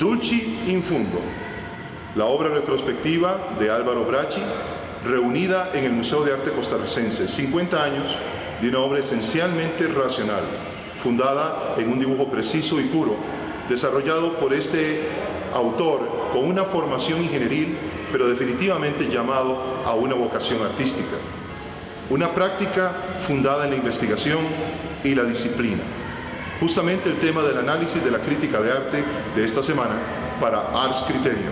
Dulci in Fundo, la obra retrospectiva de Álvaro Bracci, reunida en el Museo de Arte Costarricense, 50 años de una obra esencialmente racional, fundada en un dibujo preciso y puro, desarrollado por este autor con una formación ingenieril, pero definitivamente llamado a una vocación artística. Una práctica fundada en la investigación y la disciplina. Justamente el tema del análisis de la crítica de arte de esta semana para Ars Criterio.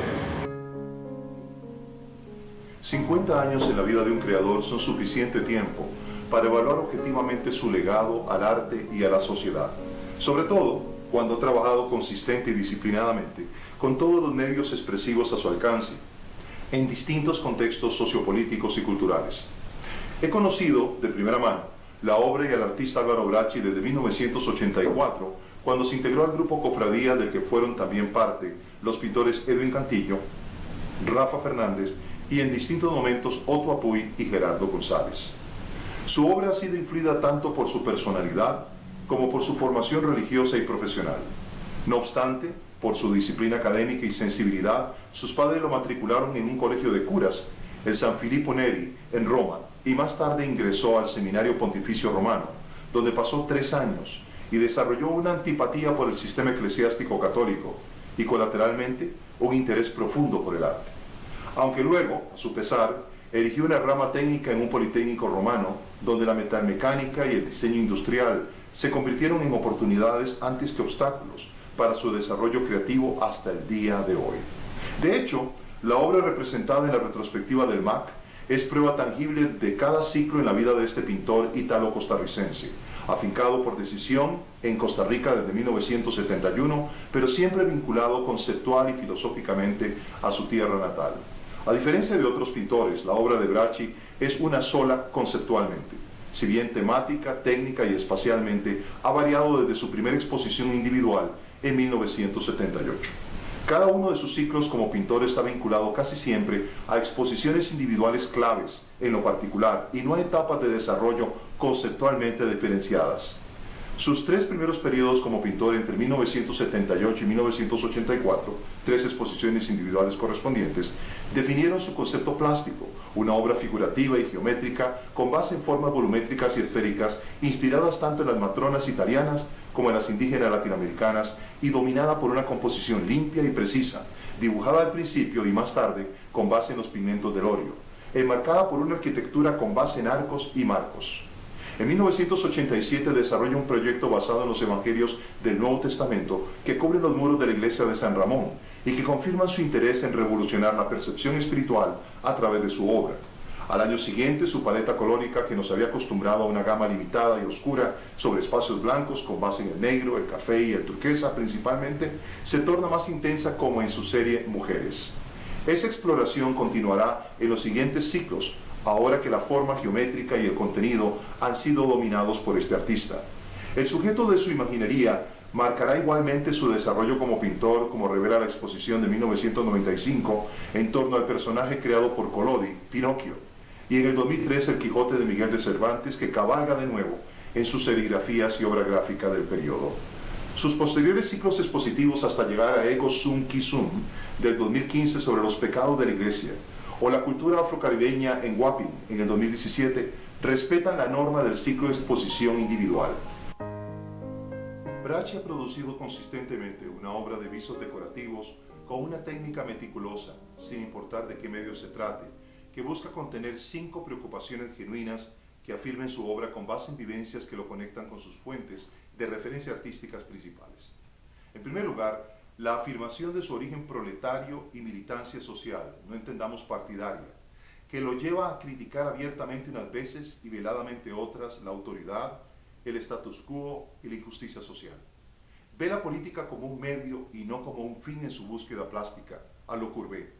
50 años en la vida de un creador son suficiente tiempo para evaluar objetivamente su legado al arte y a la sociedad, sobre todo cuando ha trabajado consistente y disciplinadamente con todos los medios expresivos a su alcance, en distintos contextos sociopolíticos y culturales. He conocido de primera mano la obra y al artista Álvaro Bracci desde 1984, cuando se integró al grupo Cofradía del que fueron también parte los pintores Edwin Cantillo, Rafa Fernández y en distintos momentos Otto Apuy y Gerardo González. Su obra ha sido influida tanto por su personalidad como por su formación religiosa y profesional. No obstante, por su disciplina académica y sensibilidad, sus padres lo matricularon en un colegio de curas, el San Filippo Neri, en Roma, y más tarde ingresó al Seminario Pontificio Romano, donde pasó 3 años y desarrolló una antipatía por el sistema eclesiástico católico y colateralmente un interés profundo por el arte. Aunque luego, a su pesar, eligió una rama técnica en un politécnico romano, donde la metalmecánica y el diseño industrial se convirtieron en oportunidades antes que obstáculos para su desarrollo creativo hasta el día de hoy. De hecho, la obra representada en la retrospectiva del MAC es prueba tangible de cada ciclo en la vida de este pintor ítalo-costarricense, afincado por decisión en Costa Rica desde 1971, pero siempre vinculado conceptual y filosóficamente a su tierra natal. A diferencia de otros pintores, la obra de Bracci es una sola conceptualmente. Si bien temática, técnica y espacialmente ha variado desde su primera exposición individual en 1978. Cada uno de sus ciclos como pintor está vinculado casi siempre a exposiciones individuales claves en lo particular y no a etapas de desarrollo conceptualmente diferenciadas. Sus 3 primeros periodos como pintor entre 1978 y 1984, 3 exposiciones individuales correspondientes, definieron su concepto plástico, una obra figurativa y geométrica con base en formas volumétricas y esféricas, inspiradas tanto en las matronas italianas como en las indígenas latinoamericanas y dominada por una composición limpia y precisa, dibujada al principio y más tarde con base en los pigmentos del óleo, enmarcada por una arquitectura con base en arcos y marcos. En 1987 desarrolla un proyecto basado en los evangelios del Nuevo Testamento que cubren los muros de la iglesia de San Ramón y que confirman su interés en revolucionar la percepción espiritual a través de su obra. Al año siguiente, su paleta colórica, que nos había acostumbrado a una gama limitada y oscura sobre espacios blancos con base en el negro, el café y el turquesa principalmente, se torna más intensa como en su serie Mujeres. Esa exploración continuará en los siguientes ciclos, ahora que la forma geométrica y el contenido han sido dominados por este artista. El sujeto de su imaginería marcará igualmente su desarrollo como pintor, como revela la exposición de 1995 en torno al personaje creado por Collodi, Pinocchio, y en el 2003 el Quijote de Miguel de Cervantes, que cabalga de nuevo en sus serigrafías y obra gráfica del periodo. Sus posteriores ciclos expositivos hasta llegar a Ego Sum Qui Sum del 2015 sobre los pecados de la Iglesia, o la cultura afrocaribeña en Wapping en el 2017, respetan la norma del ciclo de exposición individual. Bracci ha producido consistentemente una obra de visos decorativos con una técnica meticulosa, sin importar de qué medio se trate, que busca contener 5 preocupaciones genuinas que afirmen su obra con base en vivencias que lo conectan con sus fuentes de referencia artísticas principales. En primer lugar, la afirmación de su origen proletario y militancia social, no entendamos partidaria, que lo lleva a criticar abiertamente unas veces y veladamente otras la autoridad, el status quo y la injusticia social. Ve la política como un medio y no como un fin en su búsqueda plástica, a lo Courbet.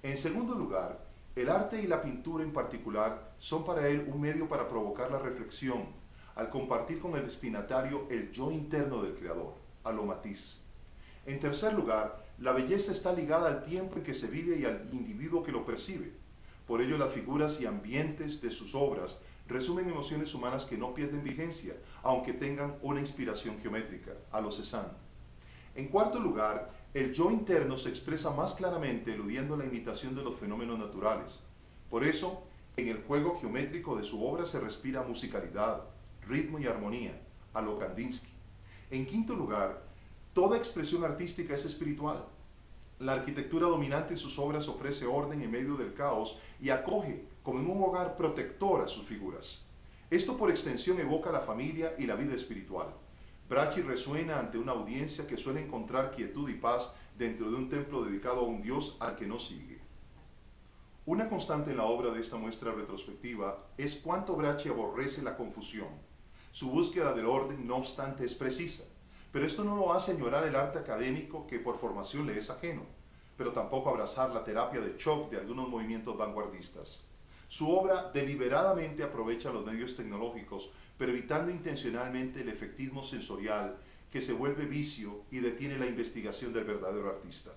En segundo lugar, el arte y la pintura en particular son para él un medio para provocar la reflexión, al compartir con el destinatario el yo interno del creador, a lo Matisse. En tercer lugar, la belleza está ligada al tiempo en que se vive y al individuo que lo percibe. Por ello, las figuras y ambientes de sus obras resumen emociones humanas que no pierden vigencia, aunque tengan una inspiración geométrica, a lo Cézanne. En cuarto lugar, El yo interno se expresa más claramente eludiendo la imitación de los fenómenos naturales. Por eso, en el juego geométrico de su obra se respira musicalidad, ritmo y armonía, a lo Kandinsky. En quinto lugar, toda expresión artística es espiritual. La arquitectura dominante en sus obras ofrece orden en medio del caos y acoge como en un hogar protector a sus figuras. Esto por extensión evoca la familia y la vida espiritual. Bracci resuena ante una audiencia que suele encontrar quietud y paz dentro de un templo dedicado a un Dios al que no sigue. Una constante en la obra de esta muestra retrospectiva es cuánto Bracci aborrece la confusión. Su búsqueda del orden, no obstante, es precisa, pero esto no lo hace añorar el arte académico que por formación le es ajeno, pero tampoco abrazar la terapia de shock de algunos movimientos vanguardistas. Su obra deliberadamente aprovecha los medios tecnológicos, pero evitando intencionalmente el efectismo sensorial que se vuelve vicio y detiene la investigación del verdadero artista.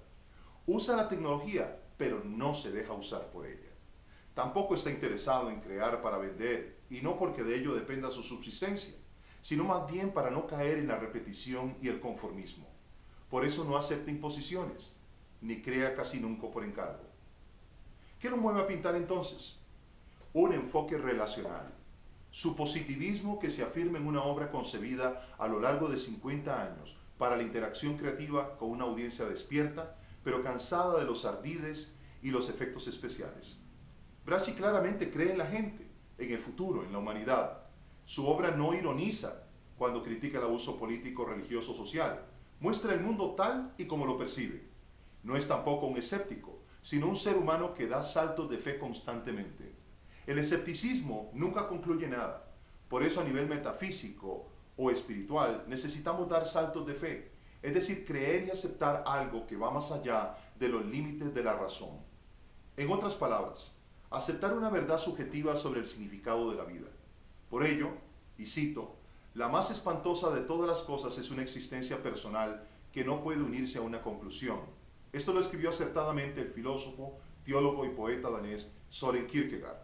Usa la tecnología, pero no se deja usar por ella. Tampoco está interesado en crear para vender, y no porque de ello dependa su subsistencia, sino más bien para no caer en la repetición y el conformismo. Por eso no acepta imposiciones, ni crea casi nunca por encargo. ¿Qué lo mueve a pintar entonces? Un enfoque relacional. Su positivismo que se afirma en una obra concebida a lo largo de 50 años para la interacción creativa con una audiencia despierta, pero cansada de los ardides y los efectos especiales. Bracci claramente cree en la gente, en el futuro, en la humanidad. Su obra no ironiza cuando critica el abuso político, religioso, social. Muestra el mundo tal y como lo percibe. No es tampoco un escéptico, sino un ser humano que da saltos de fe constantemente. El escepticismo nunca concluye nada. Por eso a nivel metafísico o espiritual necesitamos dar saltos de fe, es decir, creer y aceptar algo que va más allá de los límites de la razón. En otras palabras, aceptar una verdad subjetiva sobre el significado de la vida. Por ello, y cito, la más espantosa de todas las cosas es una existencia personal que no puede unirse a una conclusión. Esto lo escribió acertadamente el filósofo, teólogo y poeta danés Søren Kierkegaard.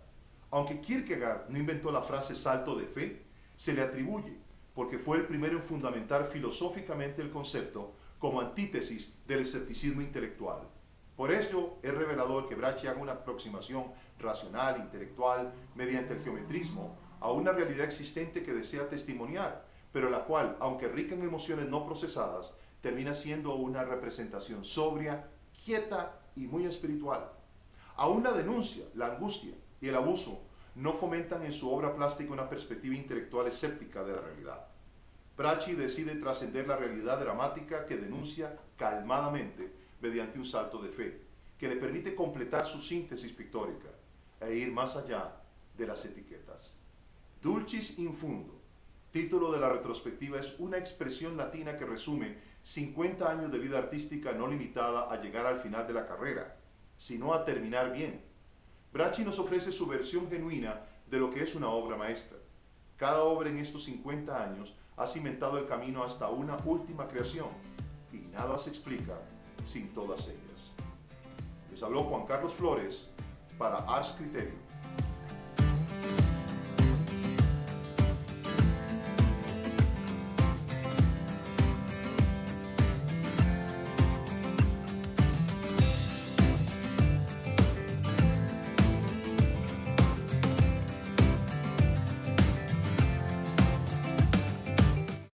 Aunque Kierkegaard no inventó la frase salto de fe, se le atribuye, porque fue el primero en fundamentar filosóficamente el concepto como antítesis del escepticismo intelectual. Por ello es revelador que Bracci haga una aproximación racional, intelectual, mediante el geometrismo, a una realidad existente que desea testimoniar, pero la cual, aunque rica en emociones no procesadas, termina siendo una representación sobria, quieta y muy espiritual. Aún la denuncia, la angustia y el abuso no fomentan en su obra plástica una perspectiva intelectual escéptica de la realidad. Bracci decide trascender la realidad dramática que denuncia calmadamente mediante un salto de fe, que le permite completar su síntesis pictórica e ir más allá de las etiquetas. Dulcis in fundo, título de la retrospectiva, es una expresión latina que resume 50 años de vida artística no limitada a llegar al final de la carrera, sino a terminar bien. Bracci nos ofrece su versión genuina de lo que es una obra maestra. Cada obra en estos 50 años ha cimentado el camino hasta una última creación, y nada se explica sin todas ellas. Les habló Juan Carlos Flores para Ars Criterium.